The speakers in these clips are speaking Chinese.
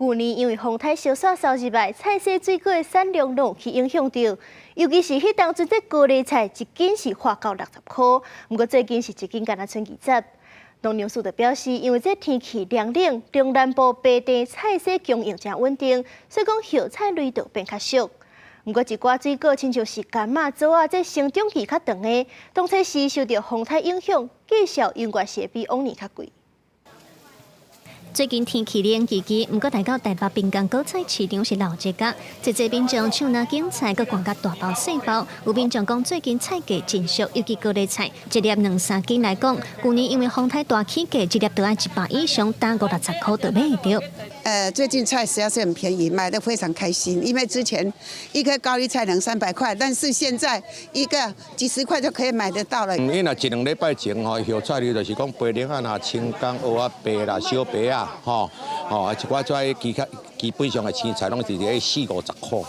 去年因为风台烧煞烧入来，菜色水果的产量拢有去影响到，尤其是迄当阵这高丽菜一斤是花到60块，不过最近是一斤敢若剩20。农粮署就表示，因为这天气凉冷，中南部白地菜色供应真稳定，所以讲叶菜类就变较俗。不过一寡水果，亲像是柑仔、枣啊，这成长期较长的，当初时受到风台影响，介绍永远是比往年较贵。最近天气冷叽叽，不过来到台北滨江果菜市场是老一家，这民众抢拿景菜，佮逛甲大包细包。有民众讲最近菜价真俗，尤其高丽菜，一粒2-3斤来讲，去年因为风台大起价，一粒都要100以上，打50-60块就买得到。最近菜实在是很便宜，买得非常开心。因为之前一颗高丽菜200-300块，但是现在一个几十块就可以买得到了。因为一2礼拜前吼，叶菜类就是讲白莲啊、青江、蚵仔白啦、小白啊。一寡跩基本上的青菜拢是伫40-50块，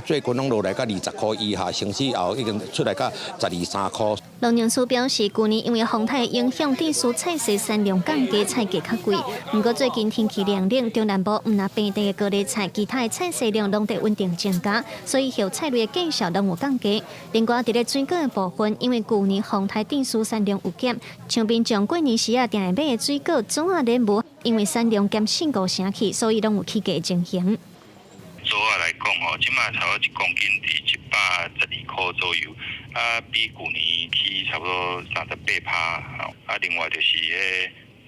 最近拢落来到20块以下，甚至后已经出来到12-13块。农粮署表示，去年因为风台影响，地区菜色产量降低，菜价较贵。不过最近天气凉冷，中南部唔那本地的高丽菜，其他的菜色量拢得稳定增加，所以叶菜类的价少拢有降低。另外，伫咧水果的部分，因为去年风台地区产量有减，像民众过年时啊，定来买的水果总啊咧无。因为产量减4-5成去，所以拢有起价的情形。枣啊来讲哦，即卖差不多1公斤伫112块左右，比去年起差不多38%。另外就是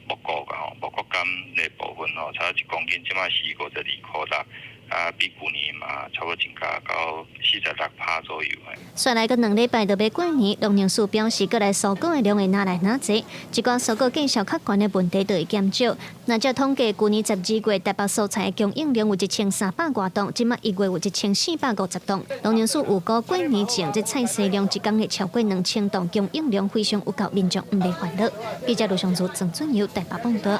木果木果柑的部分哦，差不多1公斤即卖是52块啦。比去年嘛，差不多增加到46%左右。再来个2礼拜就要过年，农粮署表示，过来蔬果的量会哪来哪济，一寡蔬果价少较悬的问题就会减少。那照统计，去年12月台北蔬菜的供应量有1300多吨，即马1月有1450吨。农粮署预估过年前这菜市量一天会超过2000吨，供应量非常有够，民众唔袂烦恼。记者卢尚祖、郑俊尧台北报道。